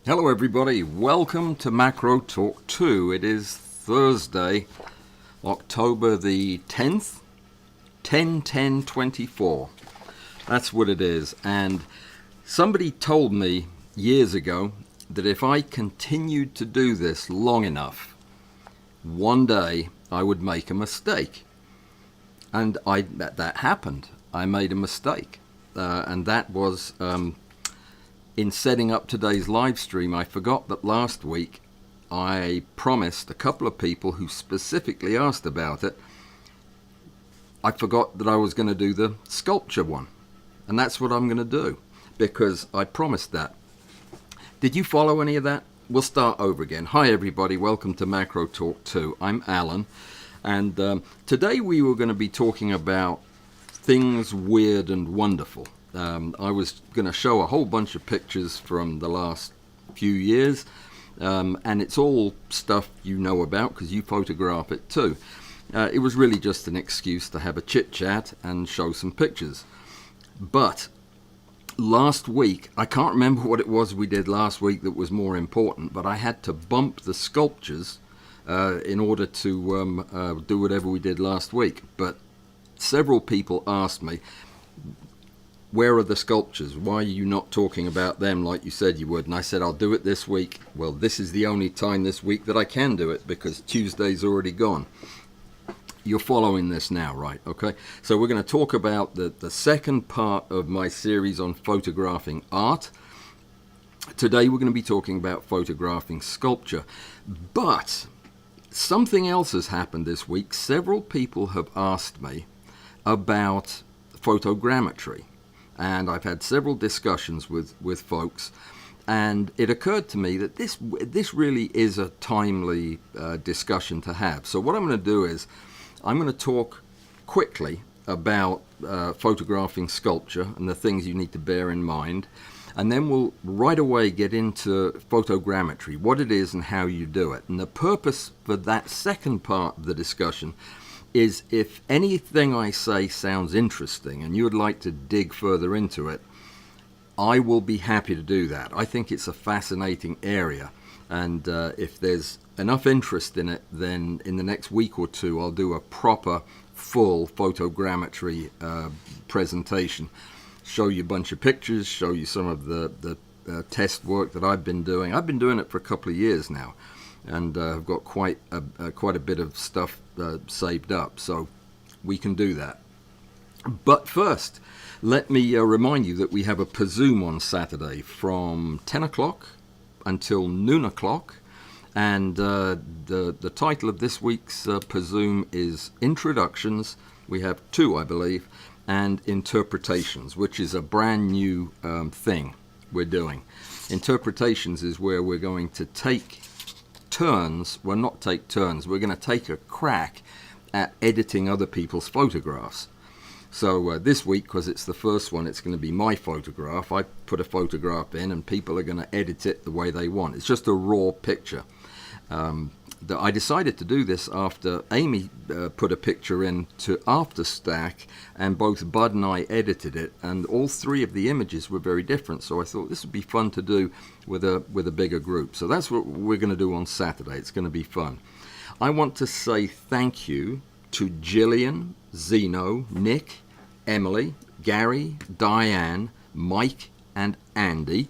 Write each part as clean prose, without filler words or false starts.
Hello everybody, welcome to Macro Talk 2. It is Thursday, October the 10th, 10/10/24. That's what it is. And somebody told me years ago that if I continued to do this long enough, one day I would make a mistake. And that happened. I made a mistake. And that was... in setting up today's live stream, I forgot that last week I promised a couple of people who specifically asked about it, I forgot that I was going to do the sculpture one. And that's what I'm going to do, because I promised that. Did you follow any of that? We'll start over again. Hi everybody, welcome to Macro Talk 2. I'm Alan, and today we were going to be talking about things weird and wonderful. I was going to show a whole bunch of pictures from the last few years, and it's all stuff you know about because you photograph it too. It was really just an excuse to have a chit-chat and show some pictures. But last week, I can't remember what it was we did last week that was more important, but I had to bump the sculptures in order to do whatever we did last week. But several people asked me, where are the sculptures? Why are you not talking about them like you said you would? And I said, I'll do it this week. Well, this is the only time this week that I can do it because Tuesday's already gone. You're following this now, right? Okay. So we're going to talk about the second part of my series on photographing art. Today we're going to be talking about photographing sculpture. But something else has happened this week. Several people have asked me about photogrammetry. And I've had several discussions with folks, and it occurred to me that this really is a timely discussion to have. So what I'm going to do is I'm going to talk quickly about photographing sculpture and the things you need to bear in mind, and then we'll right away get into photogrammetry, what it is and how you do it. And the purpose for that second part of the discussion is if anything I say sounds interesting and you would like to dig further into it, I will be happy to do that. I think it's a fascinating area, and if there's enough interest in it, then in the next week or two I'll do a proper full photogrammetry presentation, show you a bunch of pictures, show you some of the test work that I've been doing. I've been doing it for a couple of years now, and I've got quite a bit of stuff saved up, so we can do that. But first, let me remind you that we have a Pazoom on Saturday from 10 o'clock until noon o'clock, and the title of this week's Pazoom is Introductions. We have two, I believe, and Interpretations, which is a brand new thing we're doing. Interpretations is where we're going to take turns, well, not take turns, we're going to take a crack at editing other people's photographs. So this week, because it's the first one, it's going to be my photograph. I put a photograph in and people are going to edit it the way they want. It's just a raw picture. I decided to do this after Amy put a picture in to Afterstack, and both Bud and I edited it, and all three of the images were very different, so I thought this would be fun to do with a bigger group. So that's what we're going to do on Saturday. It's going to be fun. I want to say thank you to Jillian, Zeno, Nick, Emily, Gary, Diane, Mike and Andy,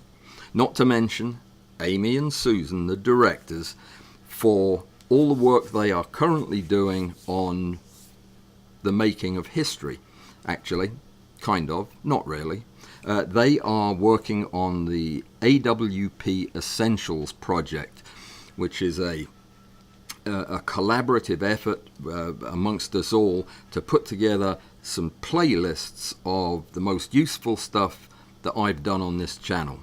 not to mention Amy and Susan, the directors, for all the work they are currently doing on the making of history. Actually, kind of, not really. They are working on the AWP Essentials project, which is a collaborative effort amongst us all to put together some playlists of the most useful stuff that I've done on this channel.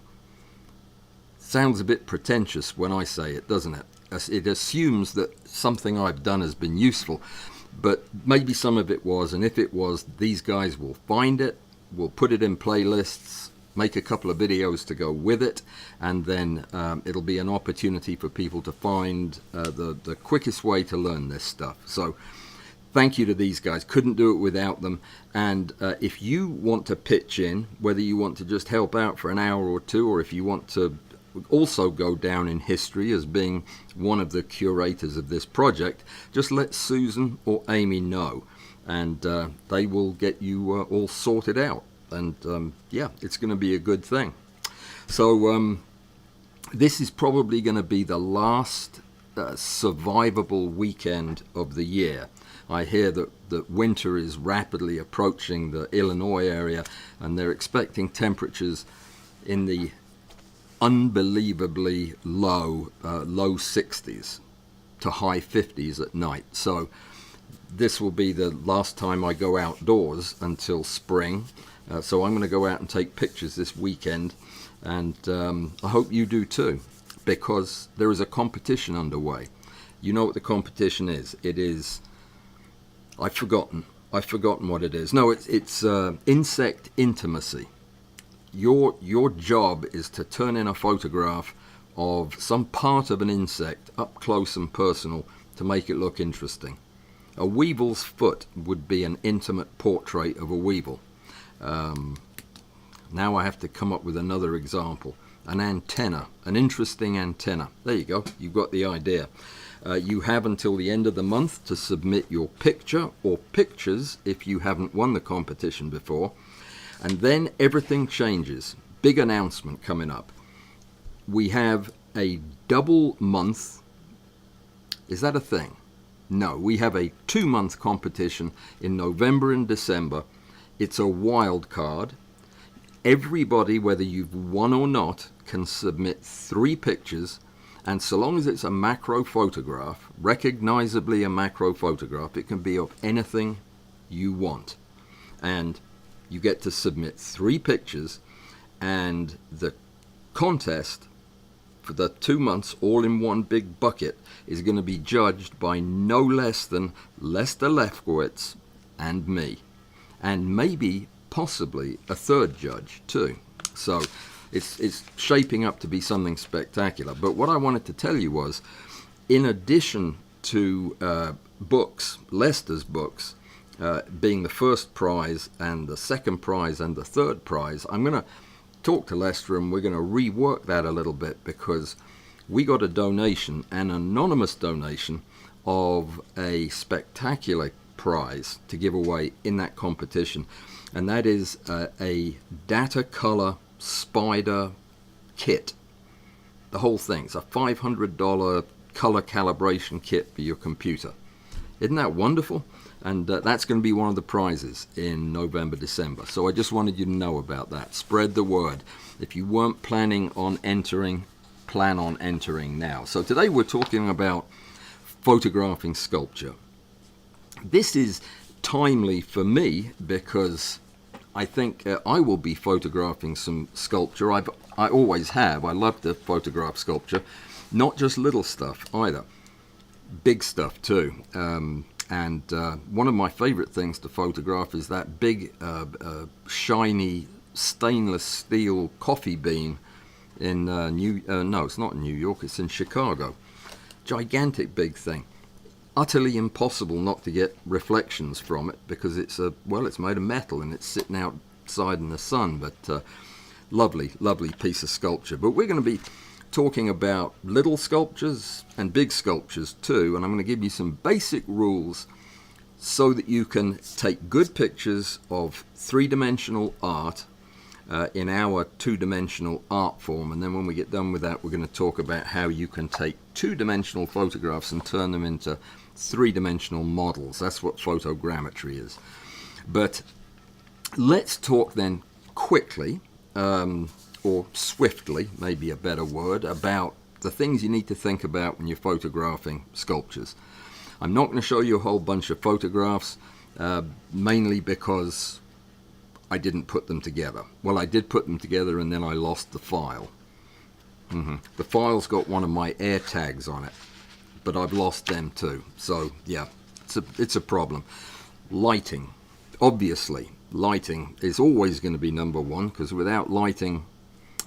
Sounds a bit pretentious when I say it, doesn't it? It assumes that something I've done has been useful, but maybe some of it was, and if it was, these guys will find it, will put it in playlists, make a couple of videos to go with it, and then it'll be an opportunity for people to find the quickest way to learn this stuff. So thank you to these guys. Couldn't do it without them. And if you want to pitch in, whether you want to just help out for an hour or two, or if you want to also go down in history as being one of the curators of this project, just let Susan or Amy know, and they will get you all sorted out. And yeah, it's going to be a good thing. So this is probably going to be the last survivable weekend of the year. I hear that winter is rapidly approaching the Illinois area, and they're expecting temperatures in the unbelievably low 60s to high 50s at night. So this will be the last time I go outdoors until spring. So I'm going to go out and take pictures this weekend, and I hope you do too, because there is a competition underway. You know what the competition is. It is, I've forgotten what it is. No, it's insect intimacy. Your job is to turn in a photograph of some part of an insect up close and personal to make it look interesting. A weevil's foot would be an intimate portrait of a weevil. Now I have to come up with another example. An antenna, an interesting antenna. There you go, you've got the idea. You have until the end of the month to submit your picture or pictures if you haven't won the competition before. And then everything changes. Big announcement coming up. We have a double month. Is that a thing? No, we have a 2-month competition in November and December. It's a wild card. Everybody, whether you've won or not, can submit 3 pictures, and so long as it's a macro photograph, recognizably a macro photograph, it can be of anything you want. And you get to submit 3 pictures, and the contest for the 2 months, all in one big bucket, is going to be judged by no less than Lester Lefkowitz and me, and maybe possibly a third judge too. So it's shaping up to be something spectacular. But what I wanted to tell you was, in addition to books, Lester's books, being the first prize and the second prize and the third prize, I'm going to talk to Lester and we're going to rework that a little bit, because we got a donation, an anonymous donation, of a spectacular prize to give away in that competition, and that is a Datacolor Spider kit. The whole thing. It's a $500 color calibration kit for your computer. Isn't that wonderful? And that's going to be one of the prizes in November, December. So I just wanted you to know about that. Spread the word. If you weren't planning on entering, plan on entering now. So today we're talking about photographing sculpture. This is timely for me because I think I will be photographing some sculpture. I always have. I love to photograph sculpture. Not just little stuff either. Big stuff too. And one of my favorite things to photograph is that big shiny stainless steel coffee bean in no, it's not in New York, it's in Chicago. Gigantic big thing. Utterly impossible not to get reflections from it because it's it's made of metal and it's sitting outside in the sun. But lovely piece of sculpture. But we're going to be talking about little sculptures and big sculptures too, and I'm going to give you some basic rules so that you can take good pictures of 3-dimensional art in our 2-dimensional art form. And then when we get done with that, we're going to talk about how you can take 2-dimensional photographs and turn them into 3-dimensional models. That's what photogrammetry is. But let's talk then quickly, or swiftly, maybe a better word, about the things you need to think about when you're photographing sculptures. I'm not going to show you a whole bunch of photographs, mainly because I didn't put them together. Well, I did put them together and then I lost the file. The file's got one of my air tags on it, but I've lost them too. So yeah, it's a problem. Lighting. Obviously, lighting is always going to be number one, because without lighting,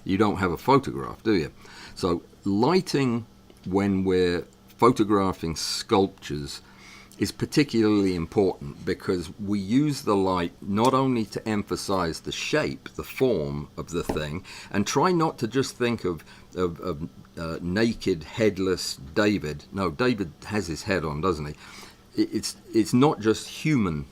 you don't have a photograph, do you? So lighting when we're photographing sculptures is particularly important because we use the light not only to emphasize the shape, the form of the thing, and try not to just think of naked, headless David. No, David has his head on, doesn't he? It's not just human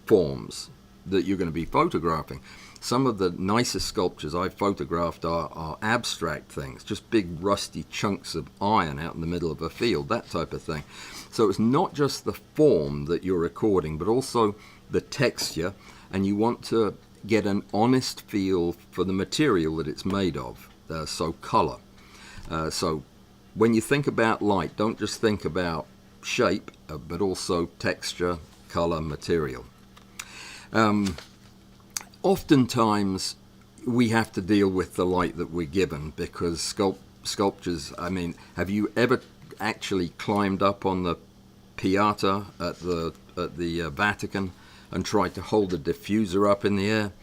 forms that you're going to be photographing. Some of the nicest sculptures I've photographed are abstract things, just big rusty chunks of iron out in the middle of a field, that type of thing. So it's not just the form that you're recording, but also the texture, and you want to get an honest feel for the material that it's made of, so color. So when you think about light, don't just think about shape, but also texture, color, material. Oftentimes we have to deal with the light that we're given because sculptures, I mean, have you ever actually climbed up on the Piazza at the Vatican and tried to hold a diffuser up in the air?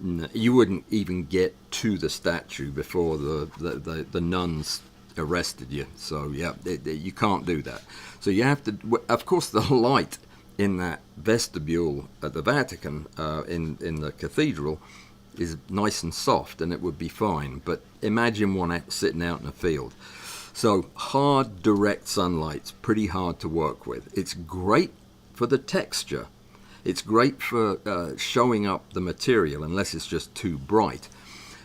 No, you wouldn't even get to the statue before the nuns arrested you. So yeah, you can't do that. So you have to, of course, the light in that vestibule at the Vatican, in the cathedral, is nice and soft, and it would be fine. But imagine one sitting out in a field. So hard, direct sunlight's pretty hard to work with. It's great for the texture. It's great for showing up the material, unless it's just too bright.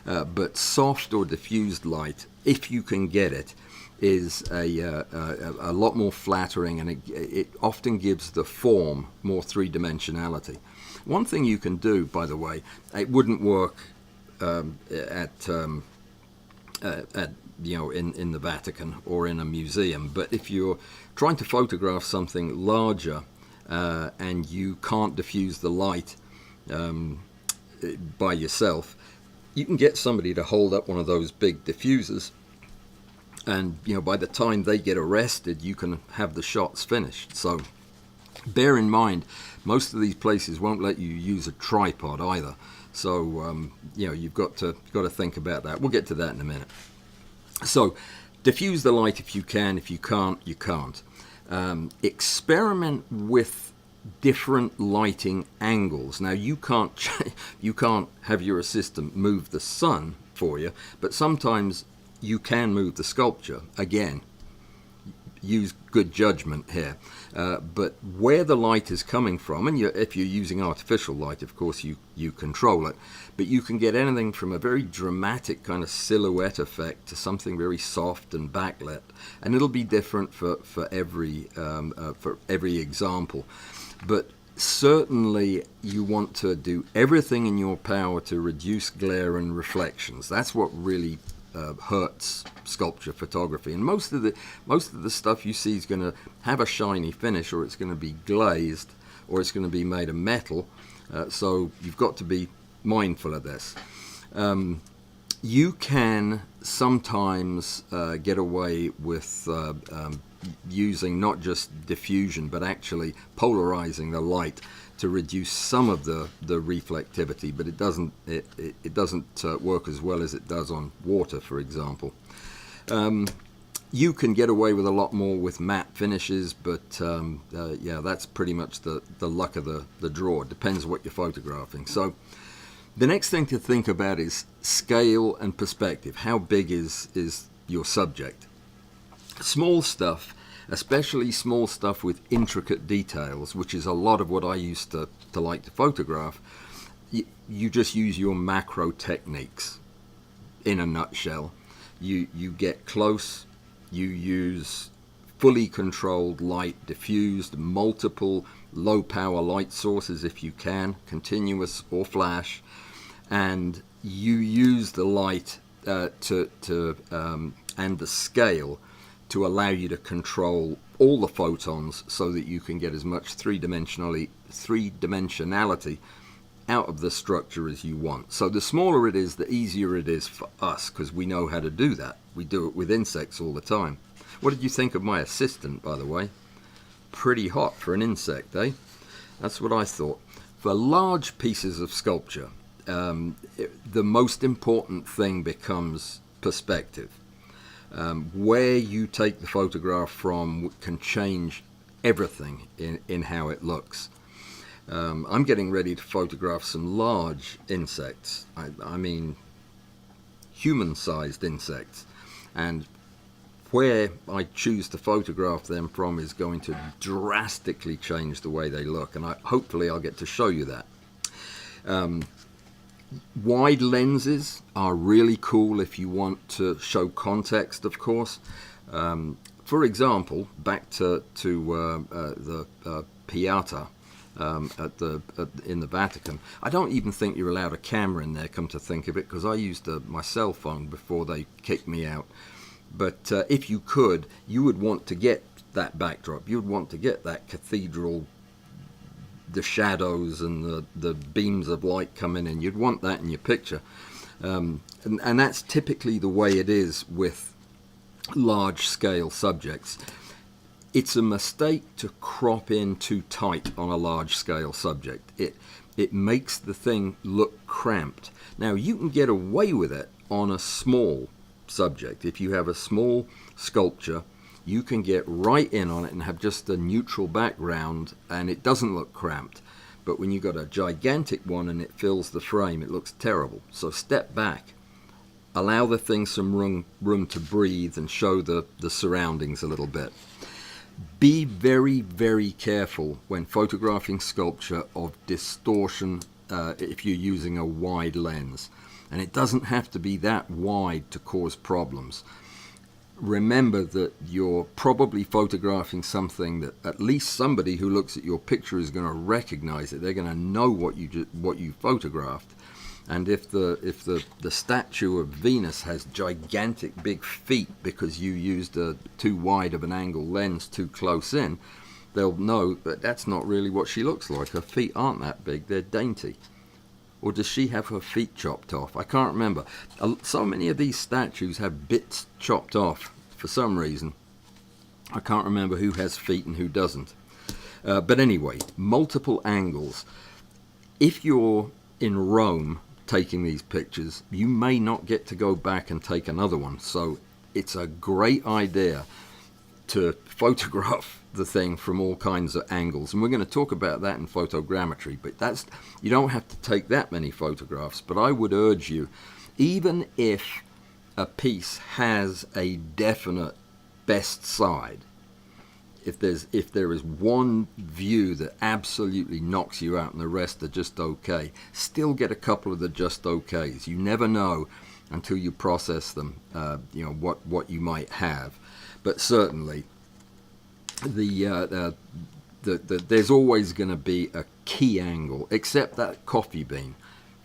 But soft or diffused light, if you can get it, is a lot more flattering, and it often gives the form more three-dimensionality. One thing you can do, by the way, it wouldn't work at you know, in the Vatican or in a museum, but if you're trying to photograph something larger and you can't diffuse the light by yourself, you can get somebody to hold up one of those big diffusers, and you know, by the time they get arrested, you can have the shots finished. So bear in mind, most of these places won't let you use a tripod either. So you know, you've got to think about that. We'll get to that in a minute. So diffuse the light if you can. If you can't, you can't. Experiment with different lighting angles. Now you can't have your assistant move the sun for you, but sometimes you can move the sculpture. Again, use good judgment here. But where the light is coming from, and if you're using artificial light, of course you control it, but you can get anything from a very dramatic kind of silhouette effect to something very soft and backlit, and it'll be different for every example. But certainly you want to do everything in your power to reduce glare and reflections. That's what really hurts sculpture photography, and most of the stuff you see is going to have a shiny finish, or it's going to be glazed, or it's going to be made of metal. So you've got to be mindful of this. You can sometimes get away with using not just diffusion, but actually polarizing the light to reduce some of the reflectivity, but it doesn't work as well as it does on water, for example. You can get away with a lot more with matte finishes, but yeah, that's pretty much the luck of the draw. It depends what you're photographing. So the next thing to think about is scale and perspective. How big is your subject? Small stuff, especially small stuff with intricate details, which is a lot of what I used to like to photograph, you just use your macro techniques in a nutshell. You get close, you use fully controlled light, diffused, multiple low power light sources if you can, continuous or flash, and you use the light and the scale to allow you to control all the photons so that you can get as much three-dimensionality out of the structure as you want. So the smaller it is, the easier it is for us, because we know how to do that. We do it with insects all the time. What did you think of my assistant, by the way? Pretty hot for an insect, eh? That's what I thought. For large pieces of sculpture, the most important thing becomes perspective. Where you take the photograph from can change everything in how it looks. I'm getting ready to photograph some large insects. I mean human-sized insects, and where I choose to photograph them from is going to drastically change the way they look, and hopefully I'll get to show you that. Wide lenses are really cool if you want to show context, of course. For example, back to the Pieta in the Vatican. I don't even think you're allowed a camera in there, come to think of it, because I used my cell phone before they kicked me out. But if you could, you would want to get that backdrop. You would want to get that cathedral, the shadows and the beams of light coming in. You'd want that in your picture. And that's typically the way it is with large-scale subjects. It's a mistake to crop in too tight on a large-scale subject. It makes the thing look cramped. Now, you can get away with it on a small subject. If you have a small sculpture, you can get right in on it and have just a neutral background, and it doesn't look cramped. But when you've got a gigantic one and it fills the frame, it looks terrible. So step back. Allow the thing some room to breathe and show the surroundings a little bit. Be very, very careful when photographing sculpture of distortion if you're using a wide lens. And it doesn't have to be that wide to cause problems. Remember that you're probably photographing something that at least somebody who looks at your picture is going to recognize it. They're going to know what you photographed. And if the statue of Venus has gigantic big feet because you used a too wide of an angle lens too close in, they'll know that that's not really what she looks like. Her feet aren't that big, they're dainty. Or does she have her feet chopped off? I can't remember. So many of these statues have bits chopped off for some reason. I can't remember who has feet and who doesn't. But anyway, multiple angles. If you're in Rome taking these pictures, you may not get to go back and take another one. So it's a great idea to photograph the thing from all kinds of angles, and we're going to talk about that in photogrammetry. But you don't have to take that many photographs, but I would urge you, even if a piece has a definite best side, if there is one view that absolutely knocks you out and the rest are just okay, still get a couple of the just okays. You never know until you process them, what you might have. But certainly there's always going to be a key angle, except that coffee bean.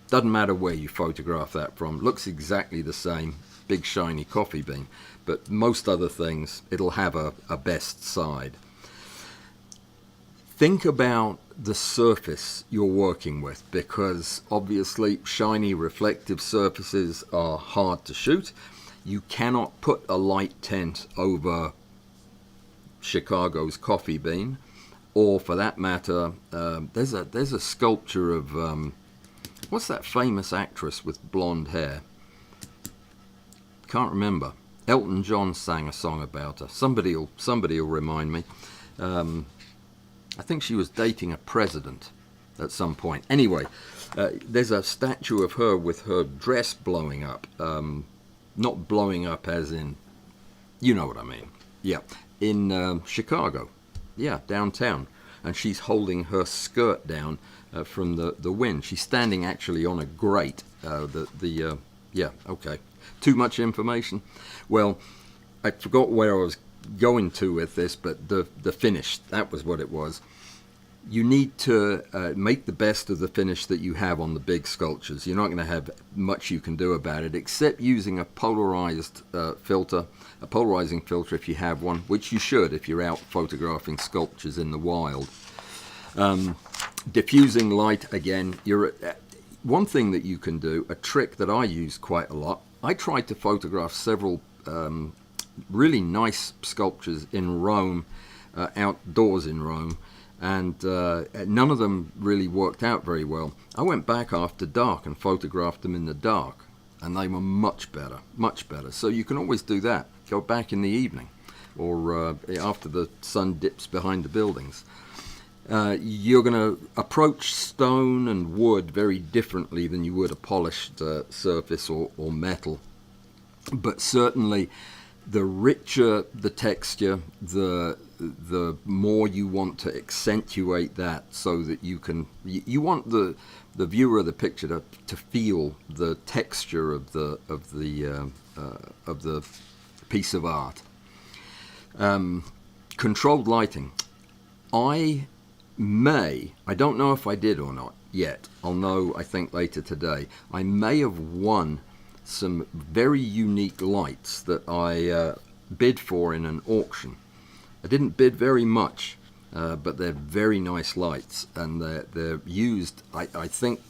Doesn't matter where you photograph that from, looks exactly the same, big shiny coffee bean. But most other things, it'll have a best side. Think about the surface you're working with, because obviously shiny reflective surfaces are hard to shoot. You cannot put a light tint over Chicago's coffee bean, or for that matter, there's a sculpture of what's that famous actress with blonde hair? Can't remember. Elton John sang a song about her. Somebody'll remind me. I think she was dating a president at some point. Anyway, there's a statue of her with her dress blowing up. Not blowing up as in, you know what I mean. Yeah, in Chicago. Yeah, downtown. And she's holding her skirt down from the wind. She's standing actually on a grate. Yeah, okay. Too much information? Well, I forgot where I was going to with this, but the finish, that was what it was. You need to make the best of the finish that you have on the big sculptures. You're not going to have much you can do about it, except using a polarized filter, a polarizing filter if you have one, which you should if you're out photographing sculptures in the wild. Diffusing light, again, one thing that you can do, a trick that I use quite a lot, I tried to photograph several really nice sculptures in Rome, outdoors in Rome, and none of them really worked out very well. I went back after dark and photographed them in the dark, and they were much better, much better. So you can always do that. Go back in the evening. or after the sun dips behind the buildings. You're going to approach stone and wood very differently than you would a polished surface or metal. But certainly, the richer the texture, the more you want to accentuate that, so that you want the viewer of the picture to feel the texture of the piece of art. Controlled lighting. I don't know if I did or not yet. I'll know, I think, later today. I may have won some very unique lights that I bid for in an auction. I didn't bid very much, but they're very nice lights, and they're used, I think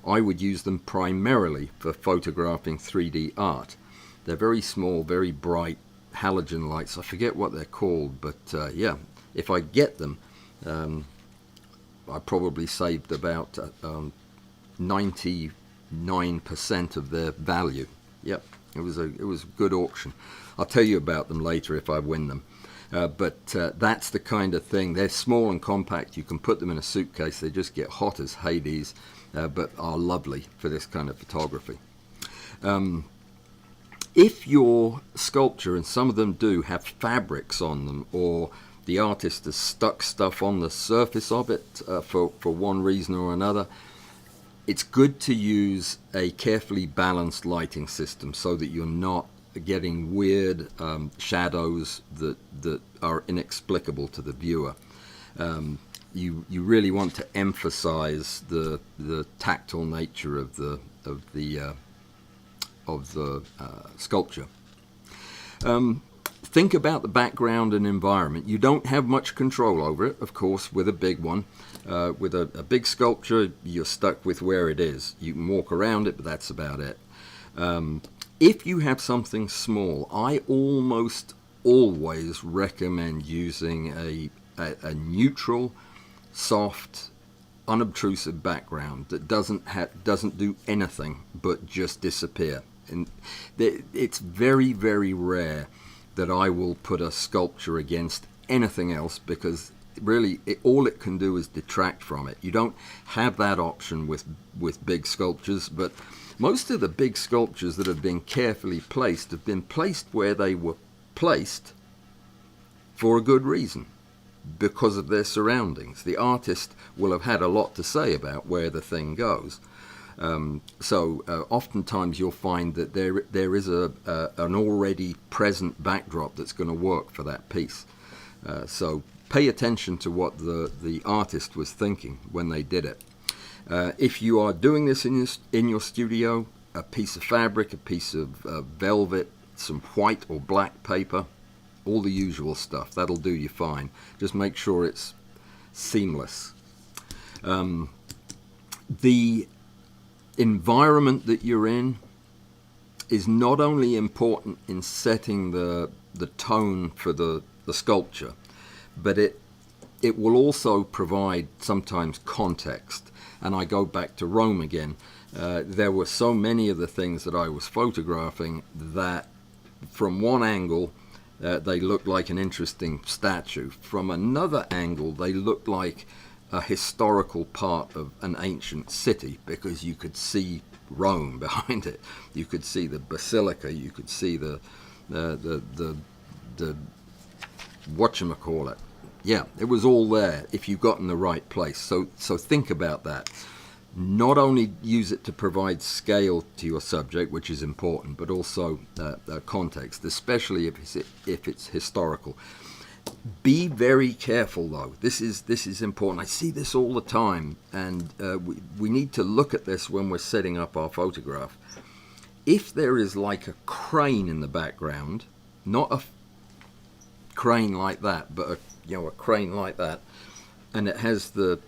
I would use them primarily for photographing 3D art. They're very small, very bright halogen lights. I forget what they're called, but yeah, if I get them, I probably saved about 99% of their value. Yep, it was a good auction. I'll tell you about them later if I win them. But that's the kind of thing. They're small and compact. You can put them in a suitcase. They just get hot as Hades, but are lovely for this kind of photography. If your sculpture, and some of them do, have fabrics on them, or the artist has stuck stuff on the surface of it for one reason or another, it's good to use a carefully balanced lighting system so that you're not getting weird shadows that are inexplicable to the viewer. You really want to emphasize the tactile nature of the sculpture. Think about the background and environment. You don't have much control over it, of course, with a big one. With a big sculpture, you're stuck with where it is. You can walk around it, but that's about it. If you have something small, I almost always recommend using a neutral, soft, unobtrusive background that doesn't do anything but just disappear. And it's very, very rare that I will put a sculpture against anything else, because really all it can do is detract from it. You don't have that option with big sculptures, but most of the big sculptures that have been carefully placed have been placed where they were placed for a good reason, because of their surroundings. The artist will have had a lot to say about where the thing goes. So oftentimes you'll find that there is an already present backdrop that's going to work for that piece. So pay attention to what the artist was thinking when they did it. If you are doing this in your studio, a piece of fabric, a piece of velvet, some white or black paper, all the usual stuff, that'll do you fine. Just make sure it's seamless. The environment that you're in is not only important in setting the tone for the sculpture, but it will also provide sometimes context. And I go back to Rome again. There were so many of the things that I was photographing that from one angle they looked like an interesting statue. From another angle they looked like a historical part of an ancient city, because you could see Rome behind it. You could see the basilica. You could see the whatchamacallit. Yeah, it was all there if you got in the right place. So think about that. Not only use it to provide scale to your subject, which is important, but also context, especially if it's historical. Be very careful, though. This is important. I see this all the time, and we need to look at this when we're setting up our photograph. If there is like a crane in the background, not a crane like that, but a crane like that, and it has a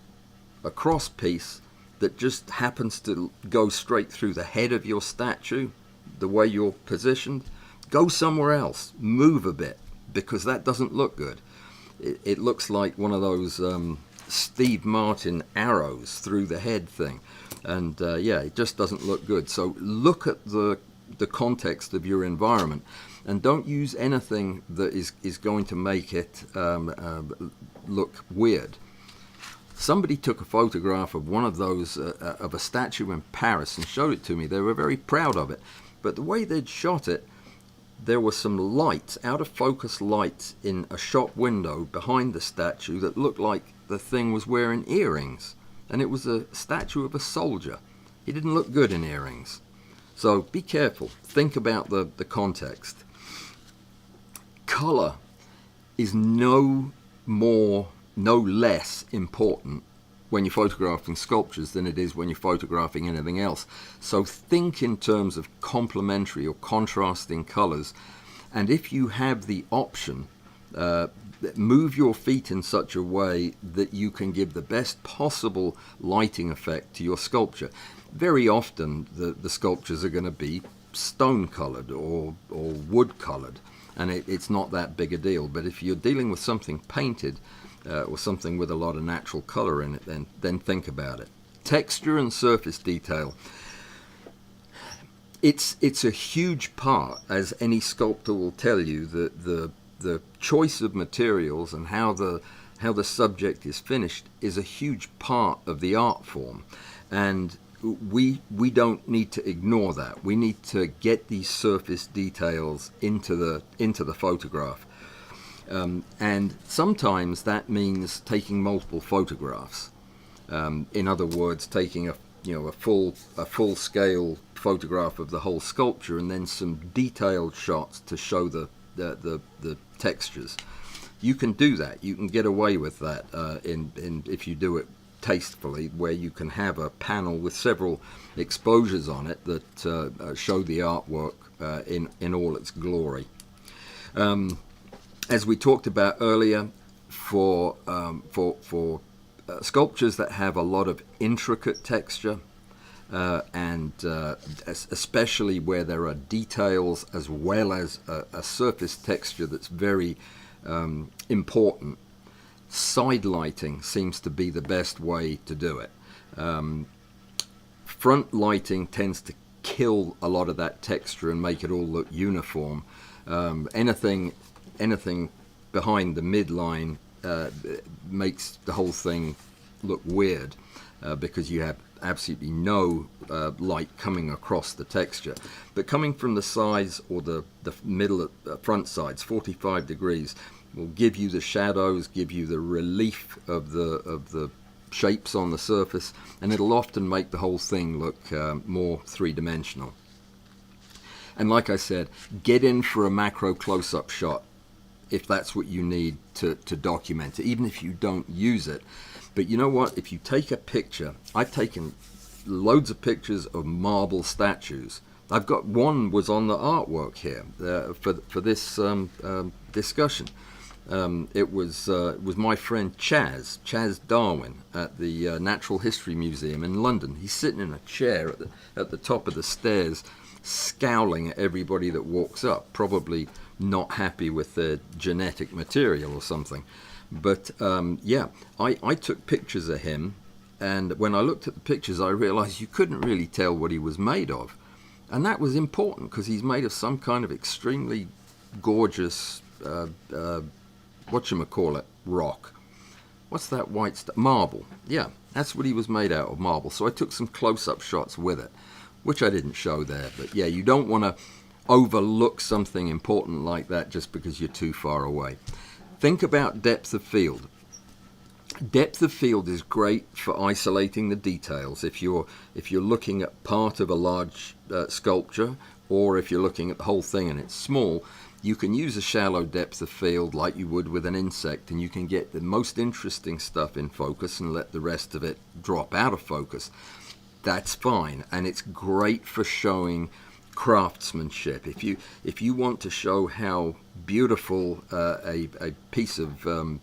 cross piece that just happens to go straight through the head of your statue, the way you're positioned, go somewhere else, move a bit, because that doesn't look good. It looks like one of those Steve Martin arrows through the head thing, and yeah, it just doesn't look good. So look at the context of your environment. and don't use anything that is going to make it look weird. Somebody took a photograph of one of those, of a statue in Paris, and showed it to me. They were very proud of it. But the way they'd shot it, there were some lights, out of focus lights, in a shop window behind the statue that looked like the thing was wearing earrings. And it was a statue of a soldier. He didn't look good in earrings. So be careful. Think about the context. Color is no less important when you're photographing sculptures than it is when you're photographing anything else. So think in terms of complementary or contrasting colors, and if you have the option, move your feet in such a way that you can give the best possible lighting effect to your sculpture. Very often the sculptures are going to be stone colored or wood colored, and it's not that big a deal. But if you're dealing with something painted, or something with a lot of natural color in it, then think about it. Texture and surface detail. It's a huge part, as any sculptor will tell you, that the choice of materials and how the subject is finished is a huge part of the art form, and we don't need to ignore that. We need to get these surface details into the photograph. And sometimes that means taking multiple photographs. In other words, taking a full scale photograph of the whole sculpture and then some detailed shots to show the textures. You can do that. You can get away with that if you do it tastefully, where you can have a panel with several exposures on it that show the artwork in all its glory. As we talked about earlier, for sculptures that have a lot of intricate texture, and especially where there are details as well as a surface texture that's very important, side lighting seems to be the best way to do it. Front lighting tends to kill a lot of that texture and make it all look uniform. Anything behind the midline makes the whole thing look weird, because you have absolutely no light coming across the texture. But coming from the sides or the middle front sides, 45 degrees, will give you the shadows, give you the relief of the shapes on the surface, and it'll often make the whole thing look more three-dimensional. And like I said, get in for a macro close-up shot if that's what you need to document it, even if you don't use it. But you know what? If you take a picture, I've taken loads of pictures of marble statues. I've got one was on the artwork here for this discussion. It was my friend Chaz Darwin at the Natural History Museum in London. He's sitting in a chair at the top of the stairs, scowling at everybody that walks up, probably not happy with their genetic material or something. But I took pictures of him, and when I looked at the pictures I realized you couldn't really tell what he was made of, and that was important because he's made of some kind of extremely gorgeous rock. What's that white stuff? Marble. Yeah, that's what he was made out of, marble. So I took some close-up shots with it, which I didn't show there. But yeah, you don't want to overlook something important like that just because you're too far away. Think about depth of field. Depth of field is great for isolating the details. If you're looking at part of a large sculpture, or if you're looking at the whole thing and it's small, you can use a shallow depth of field like you would with an insect, and you can get the most interesting stuff in focus and let the rest of it drop out of focus. That's fine, and it's great for showing craftsmanship. If you want to show how beautiful a piece of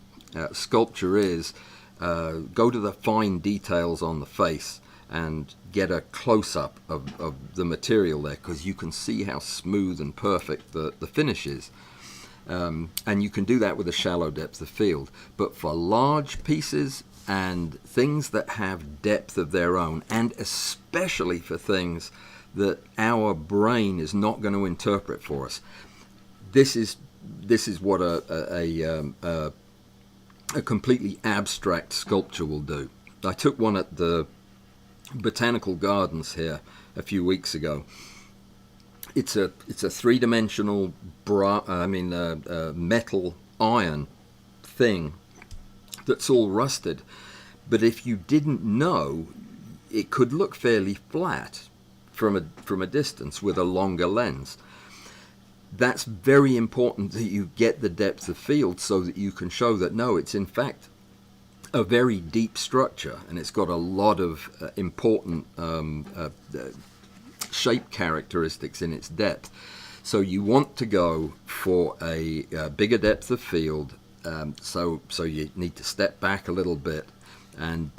sculpture is, go to the fine details on the face and get a close-up of the material there, because you can see how smooth and perfect the finish is. And you can do that with a shallow depth of field. But for large pieces and things that have depth of their own, and especially for things that our brain is not going to interpret for us, this is what a completely abstract sculpture will do. I took one at the Botanical Gardens here a few weeks ago. It's a three-dimensional metal iron thing that's all rusted. But if you didn't know, it could look fairly flat from a distance with a longer lens. That's very important that you get the depth of field so that you can show that no, it's in fact a very deep structure, and it's got a lot of important shape characteristics in its depth. So you want to go for a bigger depth of field. So you need to step back a little bit and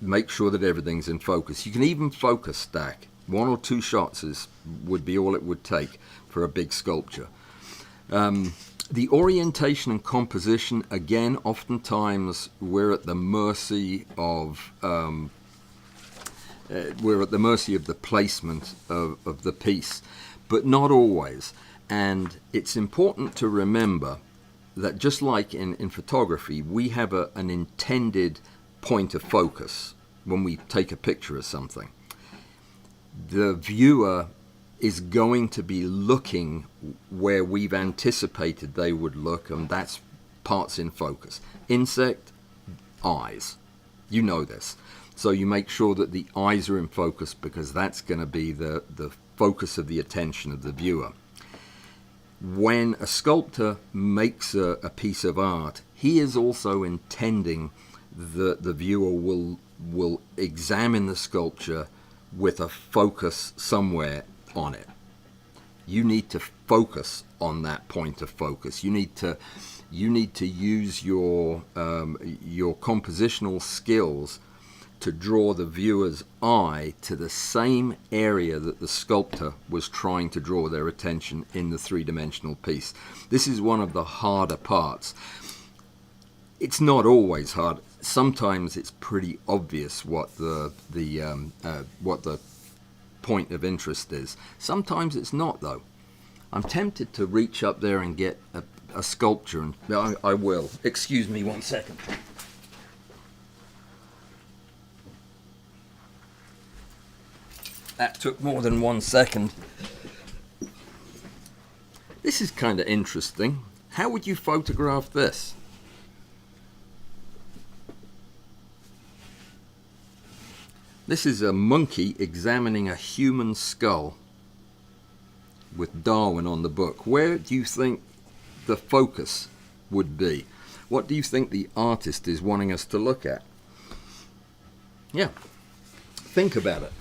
make sure that everything's in focus. You can even focus stack. 1 or 2 shots would be all it would take for a big sculpture. The orientation and composition, again, oftentimes we're at the mercy of the placement of the piece, but not always. And it's important to remember that just like in photography, we have an intended point of focus when we take a picture of something. The viewer is going to be looking where we've anticipated they would look, and that's parts in focus. Insect, eyes. You know this. So you make sure that the eyes are in focus because that's going to be the focus of the attention of the viewer. When a sculptor makes a piece of art, he is also intending that the viewer will examine the sculpture with a focus somewhere on it. You need to focus on that point of focus. You need to use your compositional skills to draw the viewer's eye to the same area that the sculptor was trying to draw their attention in the three-dimensional piece. This is one of the harder parts. It's not always hard. Sometimes it's pretty obvious what the point of interest is. Sometimes it's not, though. I'm tempted to reach up there and get a sculpture, and I will. Excuse me 1 second. That took more than 1 second. This is kind of interesting. How would you photograph this? This is a monkey examining a human skull with Darwin on the book. Where do you think the focus would be? What do you think the artist is wanting us to look at? Yeah, think about it.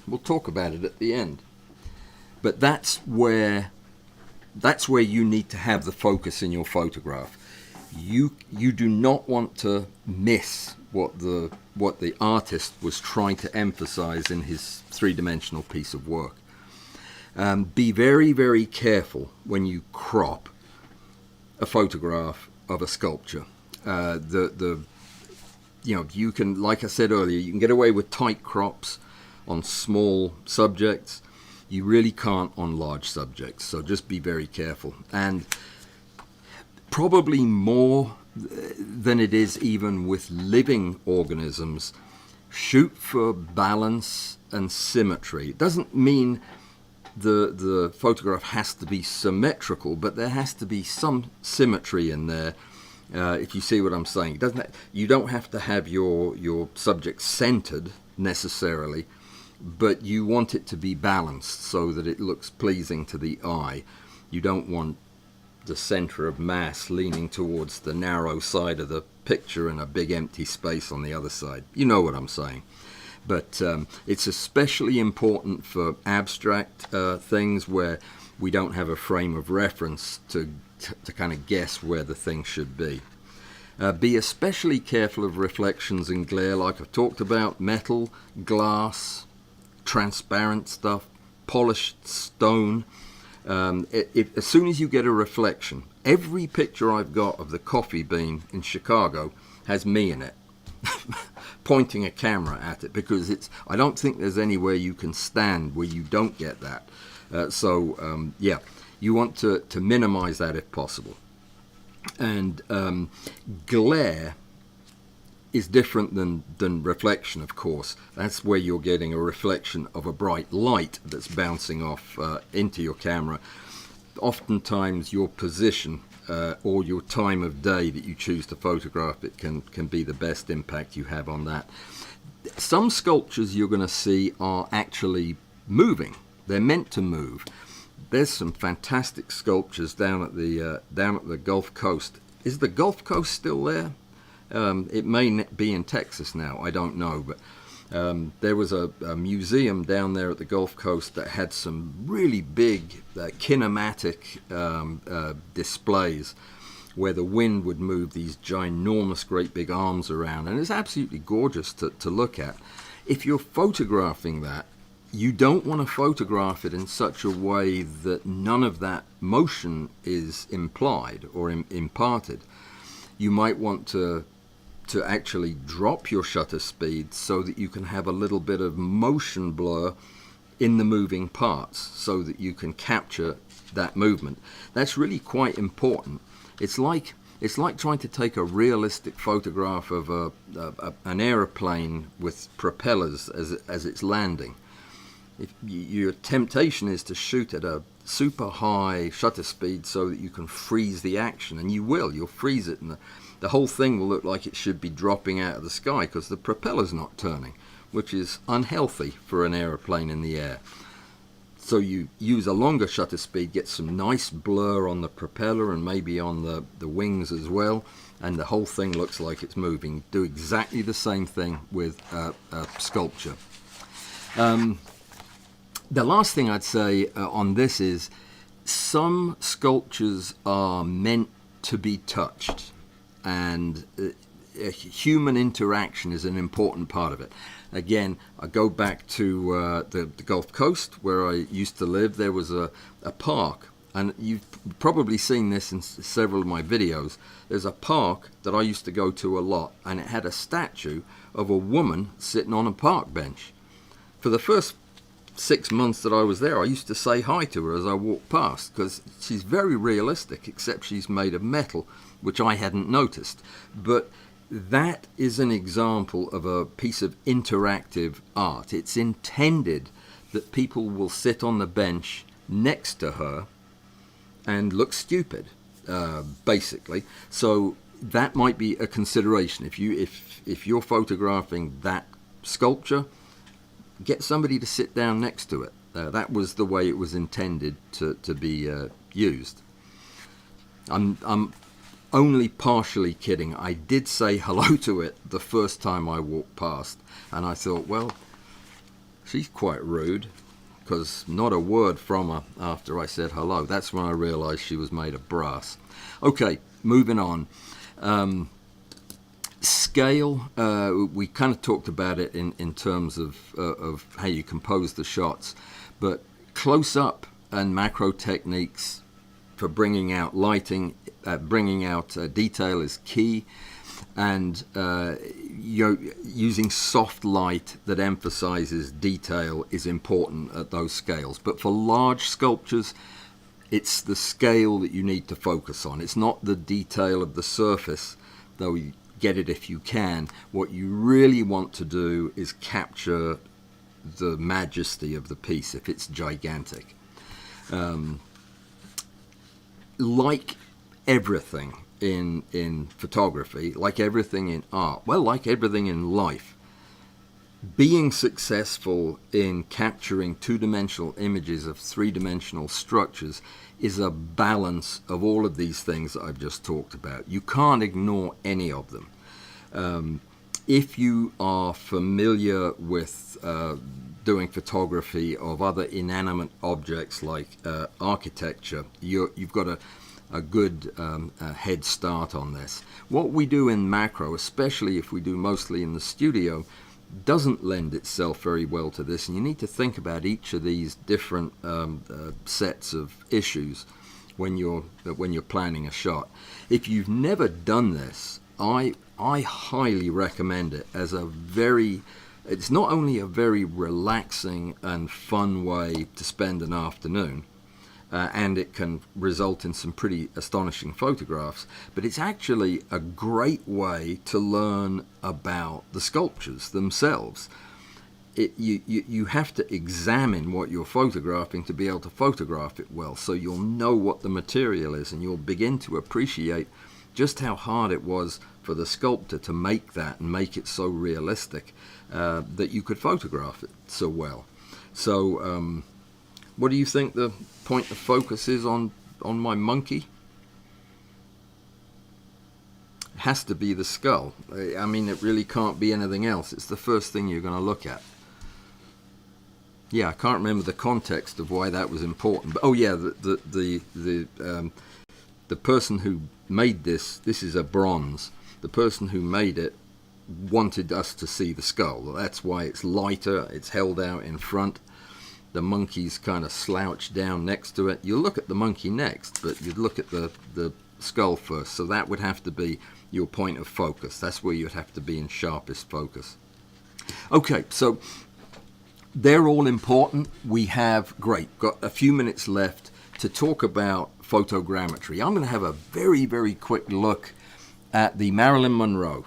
We'll talk about it at the end. But that's where you need to have the focus in your photograph. You do not want to miss what the artist was trying to emphasize in his three-dimensional piece of work. Be very, very careful when you crop a photograph of a sculpture. You can, like I said earlier, you can get away with tight crops on small subjects. You really can't on large subjects, so just be very careful. And probably more than it is even with living organisms, shoot for balance and symmetry. It doesn't mean the photograph has to be symmetrical, but there has to be some symmetry in there, if you see what I'm saying. You don't have to have your subject centered necessarily, but you want it to be balanced so that it looks pleasing to the eye. You don't want the center of mass leaning towards the narrow side of the picture and a big empty space on the other side. You know what I'm saying. But it's especially important for abstract things where we don't have a frame of reference to kind of guess where the thing should be. Be especially careful of reflections and glare, like I've talked about: metal, glass, transparent stuff, polished stone. As soon as you get a reflection, every picture I've got of the coffee bean in Chicago has me in it, pointing a camera at it, because I don't think there's anywhere you can stand where you don't get that. You want to minimize that if possible. And glare is different than reflection, of course. That's where you're getting a reflection of a bright light that's bouncing off into your camera. Oftentimes your position or your time of day that you choose to photograph it can be the best impact you have on that. Some sculptures you're going to see are actually moving. They're meant to move. There's some fantastic sculptures down at the Gulf Coast. Is the Gulf Coast still there? It may be in Texas now, I don't know, but there was a museum down there at the Gulf Coast that had some really big kinematic displays where the wind would move these ginormous great big arms around, and it's absolutely gorgeous to look at. If you're photographing that, you don't want to photograph it in such a way that none of that motion is implied or imparted. You might want to actually drop your shutter speed so that you can have a little bit of motion blur in the moving parts so that you can capture that movement. That's really quite important. It's like trying to take a realistic photograph of an aeroplane with propellers as it's landing. If your temptation is to shoot at a super high shutter speed so that you can freeze the action, and you'll freeze it, and the whole thing will look like it should be dropping out of the sky because the propeller's not turning, which is unhealthy for an aeroplane in the air. So you use a longer shutter speed, get some nice blur on the propeller and maybe on the wings as well, and the whole thing looks like it's moving. Do exactly the same thing with sculpture. The last thing I'd say on this is some sculptures are meant to be touched, and human interaction is an important part of it. Again, I go back to the Gulf Coast where I used to live. There was a park, and you've probably seen this in several of my videos. There's a park that I used to go to a lot, and it had a statue of a woman sitting on a park bench. For the first 6 months that I was there, I used to say hi to her as I walked past because she's very realistic, except she's made of metal, which I hadn't noticed. But that is an example of a piece of interactive art. It's intended that people will sit on the bench next to her and look stupid, basically. So that might be a consideration. If you're photographing that sculpture, get somebody to sit down next to it. That was the way it was intended to be used. I'm only partially kidding. I did say hello to it the first time I walked past, and I thought, well, she's quite rude, because not a word from her after I said hello. That's when I realized she was made of brass. Okay, moving on. Scale, we kind of talked about it in terms of how you compose the shots, but close-up and macro techniques for bringing out lighting, bringing out detail is key, and using soft light that emphasizes detail is important at those scales. But for large sculptures, it's the scale that you need to focus on. It's not the detail of the surface, though you get it if you can. What you really want to do is capture the majesty of the piece if it's gigantic. Like everything in photography, like everything in art, well, like everything in life, being successful in capturing two-dimensional images of three-dimensional structures is a balance of all of these things that I've just talked about. You can't ignore any of them. If you are familiar with doing photography of other inanimate objects like architecture, you've got a good head start on this. What we do in macro, especially if we do mostly in the studio, doesn't lend itself very well to this, and you need to think about each of these different sets of issues when you're planning a shot. If you've never done this, I highly recommend it as it's not only a very relaxing and fun way to spend an afternoon, and it can result in some pretty astonishing photographs. But it's actually a great way to learn about the sculptures themselves. You have to examine what you're photographing to be able to photograph it well, so you'll know what the material is, and you'll begin to appreciate just how hard it was for the sculptor to make that and make it so realistic that you could photograph it so well. So what do you think the point of focus is on my monkey? It has to be the skull. I mean, it really can't be anything else. It's the first thing you're going to look at. Yeah, I can't remember the context of why that was important. But oh yeah, the person who made this is a bronze. The person who made it wanted us to see the skull. That's why it's lighter. It's held out in front. The monkey's kind of slouched down next to it. You'll look at the monkey next, but you'd look at the skull first. So that would have to be your point of focus. That's where you'd have to be in sharpest focus. Okay, so they're all important. We have, got a few minutes left to talk about photogrammetry. I'm going to have a very, very quick look at the Marilyn Monroe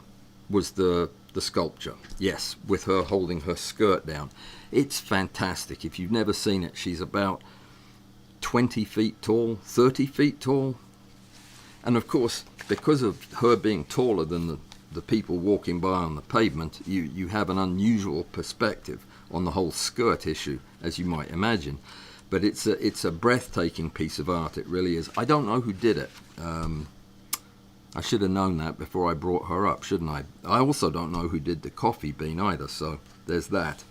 was the sculpture. Yes, with her holding her skirt down. It's fantastic. If you've never seen it, she's about 20 feet tall, 30 feet tall. And of course, because of her being taller than the people walking by on the pavement, you have an unusual perspective on the whole skirt issue, as you might imagine. But it's a breathtaking piece of art, it really is. I don't know who did it. I should have known that before I brought her up, shouldn't I? I also don't know who did the coffee bean either, so there's that.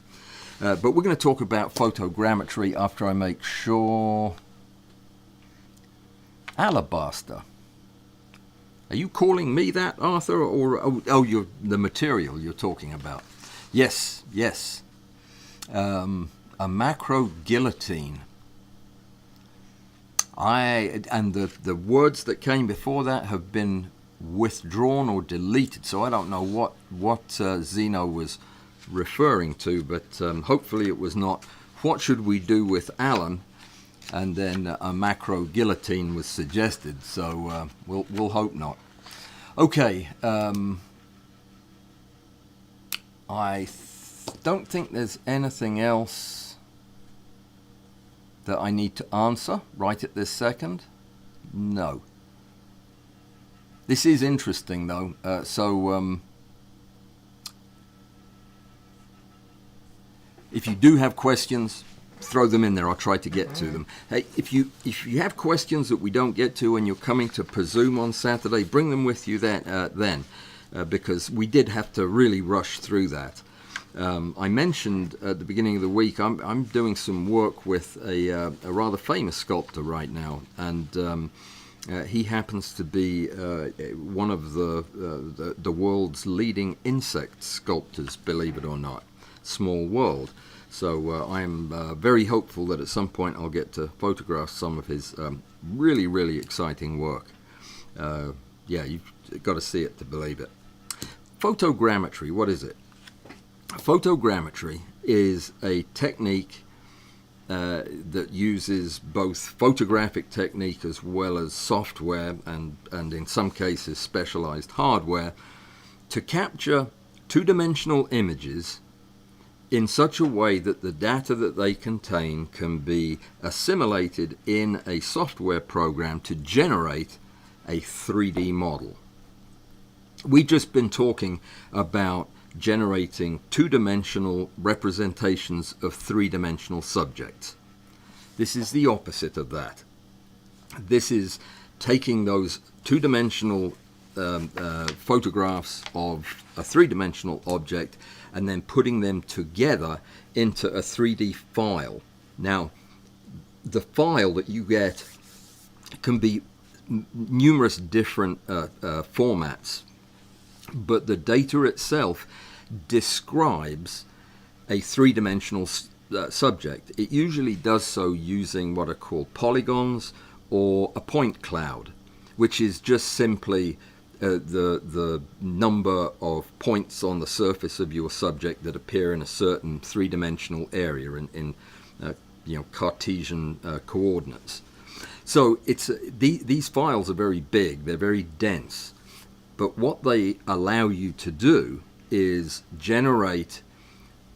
But we're going to talk about photogrammetry after I make sure... Alabaster. Are you calling me that, Arthur, or you're the material you're talking about? Yes, yes. A macro guillotine. And the words that came before that have been withdrawn or deleted, so I don't know what Zeno was referring to, but hopefully it was not what should we do with Alan, and then a macro guillotine was suggested, so we'll hope not. Okay, I don't think there's anything else that I need to answer right at this second. No. This is interesting though, if you do have questions, throw them in there. I'll try to get to them. Hey, if you have questions that we don't get to and you're coming to Presume on Saturday, bring them with you then, because we did have to really rush through that. I mentioned at the beginning of the week I'm doing some work with a rather famous sculptor right now, and he happens to be one of the world's leading insect sculptors, believe it or not. Small world. So I'm very hopeful that at some point I'll get to photograph some of his really, really exciting work. Yeah, you've got to see it to believe it. Photogrammetry, what is it? Photogrammetry is a technique that uses both photographic technique as well as software and in some cases specialized hardware to capture two-dimensional images in such a way that the data that they contain can be assimilated in a software program to generate a 3D model. We've just been talking about generating two-dimensional representations of three-dimensional subjects. This is the opposite of that. This is taking those two-dimensional photographs of a three-dimensional object and then putting them together into a 3D file. Now, the file that you get can be numerous different formats, but the data itself describes a three-dimensional subject. It usually does so using what are called polygons or a point cloud, which is just simply the number of points on the surface of your subject that appear in a certain three-dimensional area in Cartesian coordinates. So these files are very big, they're very dense, but what they allow you to do is generate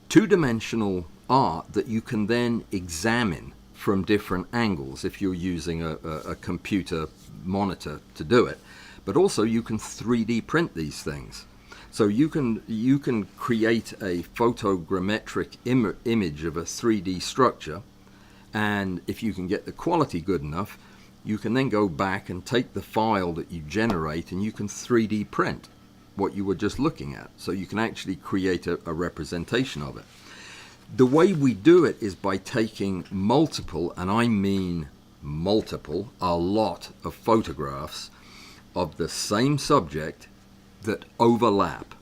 two-dimensional art that you can then examine from different angles if you're using a computer monitor to do it. But also you can 3D print these things. So you can create a photogrammetric image of a 3D structure, and if you can get the quality good enough, you can then go back and take the file that you generate and you can 3D print what you were just looking at. So you can actually create a representation of it. The way we do it is by taking multiple, and I mean multiple, a lot of photographs of the same subject that overlap.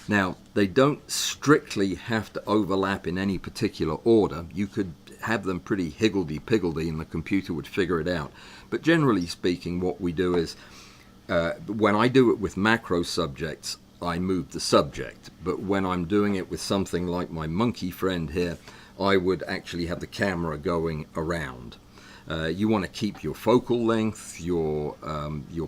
Now, they don't strictly have to overlap in any particular order. You could have them pretty higgledy-piggledy and the computer would figure it out. But generally speaking, what we do is, when I do it with macro subjects, I move the subject. But when I'm doing it with something like my monkey friend here, I would actually have the camera going around. You want to keep your focal length, your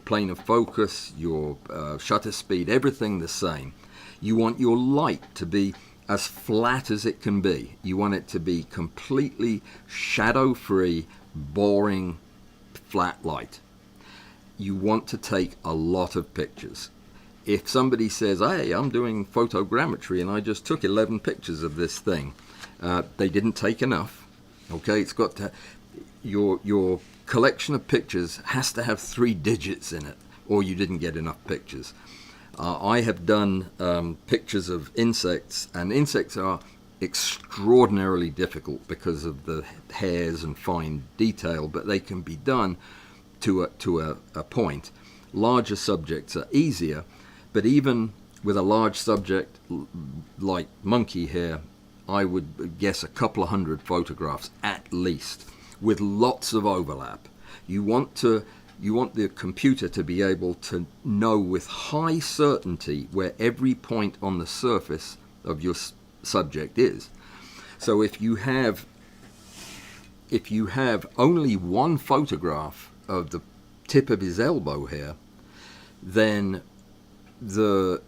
plane of focus, your shutter speed, everything the same. You want your light to be as flat as it can be. You want it to be completely shadow-free, boring, flat light. You want to take a lot of pictures. If somebody says, hey, I'm doing photogrammetry and I just took 11 pictures of this thing, they didn't take enough. Okay, it's got to, your collection of pictures has to have 3 digits in it, or you didn't get enough pictures. I have done pictures of insects, and insects are extraordinarily difficult because of the hairs and fine detail, but they can be done to a point. Larger subjects are easier, but even with a large subject like monkey here, I would guess a couple of hundred photographs at least, with lots of overlap. You want the computer to be able to know with high certainty where every point on the surface of your subject is. So if you have only one photograph of the tip of his elbow here, then the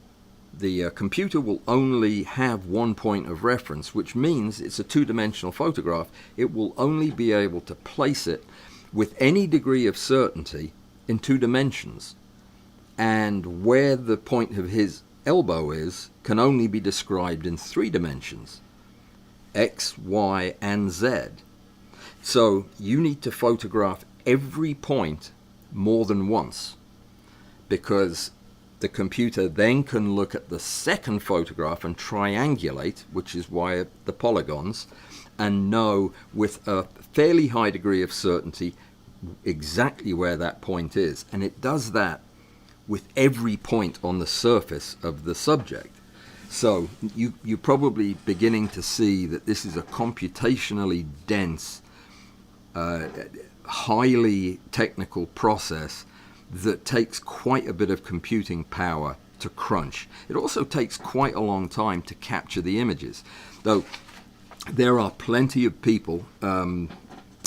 computer will only have one point of reference, which means it's a two-dimensional photograph. It will only be able to place it with any degree of certainty in 2 dimensions. And where the point of his elbow is can only be described in 3 dimensions, X, Y, and Z. So you need to photograph every point more than once, because the computer then can look at the second photograph and triangulate, which is why the polygons, and know with a fairly high degree of certainty exactly where that point is. And it does that with every point on the surface of the subject. So you're probably beginning to see that this is a computationally dense, highly technical process that takes quite a bit of computing power to crunch. It also takes quite a long time to capture the images, though there are plenty of people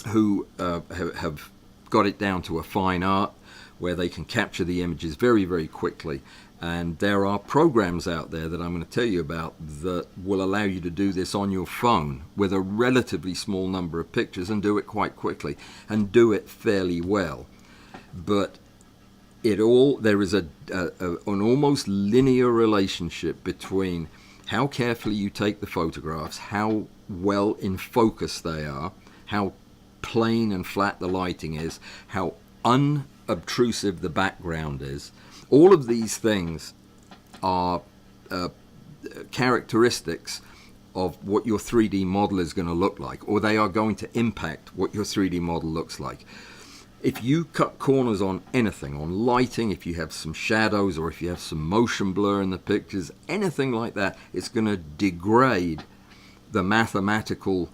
who have got it down to a fine art where they can capture the images very, very quickly. And there are programs out there that I'm going to tell you about that will allow you to do this on your phone with a relatively small number of pictures and do it quite quickly and do it fairly well. But there is an almost linear relationship between how carefully you take the photographs, how well in focus they are, how plain and flat the lighting is, how unobtrusive the background is. All of these things are characteristics of what your 3D model is going to look like, or they are going to impact what your 3D model looks like. If you cut corners on anything, on lighting, if you have some shadows or if you have some motion blur in the pictures, anything like that, it's going to degrade the mathematical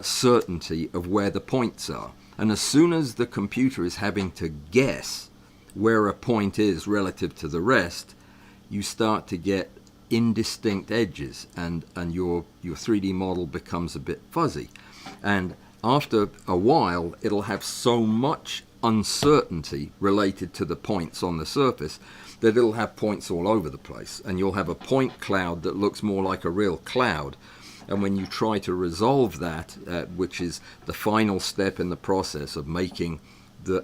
certainty of where the points are. And as soon as the computer is having to guess where a point is relative to the rest, you start to get indistinct edges, and your 3D model becomes a bit fuzzy. And after a while, it'll have so much uncertainty related to the points on the surface that it'll have points all over the place, and you'll have a point cloud that looks more like a real cloud. And when you try to resolve that, which is the final step in the process of making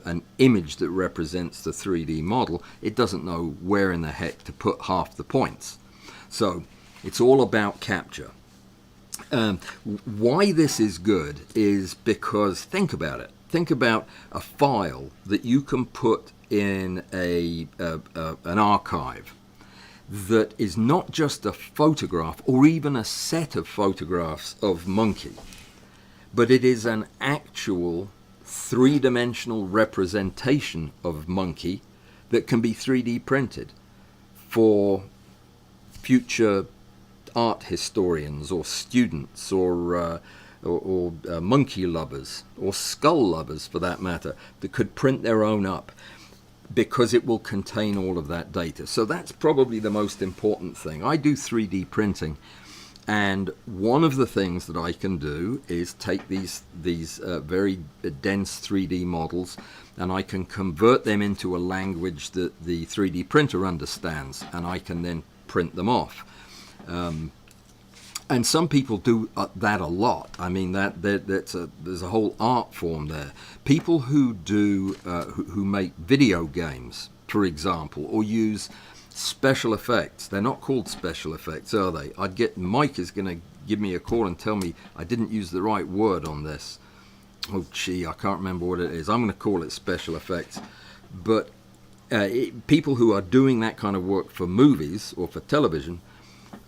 an image that represents the 3D model, it doesn't know where in the heck to put half the points. So it's all about capture. Why this is good is because, think about it. Think about a file that you can put in an archive that is not just a photograph or even a set of photographs of monkey, but it is an actual three-dimensional representation of monkey that can be 3D printed for future art historians or students or monkey lovers or skull lovers, for that matter, that could print their own up, because it will contain all of that data. So that's probably the most important thing. I do 3D printing, and one of the things that I can do is take these very dense 3D models, and I can convert them into a language that the 3D printer understands, and I can then print them off. And some people do that a lot. I mean, there's a whole art form there. People who do who make video games, for example, or use special effects. They're not called special effects, are they? Mike is going to give me a call and tell me I didn't use the right word on this. Oh, gee, I can't remember what it is. I'm going to call it special effects. But people who are doing that kind of work for movies or for television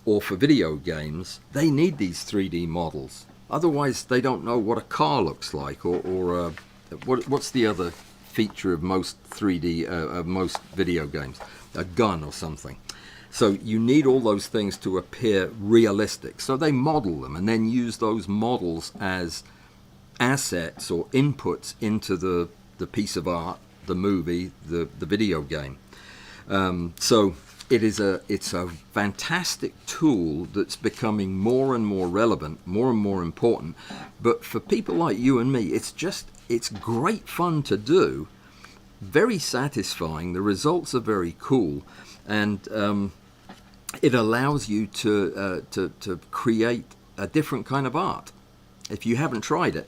or for video games, they need these 3D models. Otherwise, they don't know what a car looks like, or what's the other feature of most 3D, of most video games? A gun or something. So you need all those things to appear realistic. So they model them and then use those models as assets or inputs into the piece of art, the movie, the video game. So it's a fantastic tool that's becoming more and more relevant, more and more important. But for people like you and me, it's great fun to do, very satisfying. The results are very cool, and it allows you to create a different kind of art if you haven't tried it.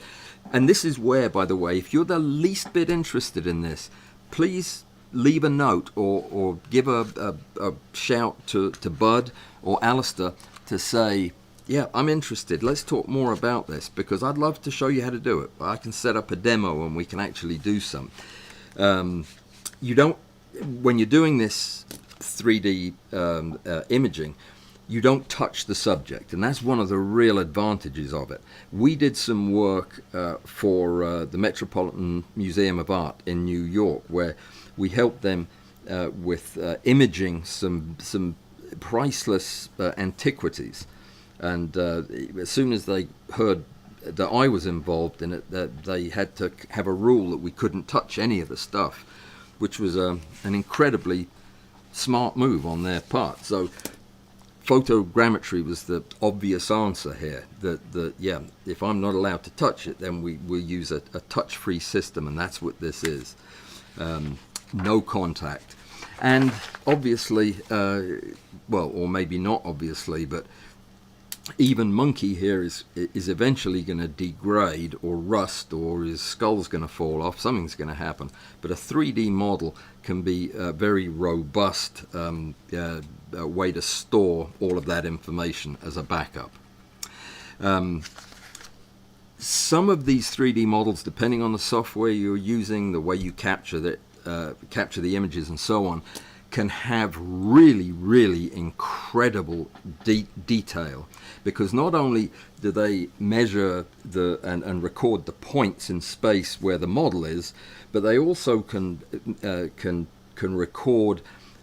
And this is where, by the way, if you're the least bit interested in this, please leave a note or give a shout to Bud or Alistair to say, yeah, I'm interested. Let's talk more about this, because I'd love to show you how to do it. I can set up a demo and we can actually do some. When you're doing this 3D imaging, you don't touch the subject, and that's one of the real advantages of it. We did some work for the Metropolitan Museum of Art in New York, where we helped them with imaging some priceless antiquities. And as soon as they heard that I was involved in it, that they had to have a rule that we couldn't touch any of the stuff, which was an incredibly smart move on their part. So photogrammetry was the obvious answer here. That yeah, if I'm not allowed to touch it, then we'll use a touch-free system, and that's what this is. No contact. And obviously, well, or maybe not obviously, but even monkey here is eventually going to degrade or rust, or his skull's going to fall off. Something's going to happen. But a 3D model can be a very robust way to store all of that information as a backup. Some of these 3D models, depending on the software you're using, the way you capture the images and so on, can have really, really incredible detail, because not only do they measure and record the points in space where the model is, but they also can record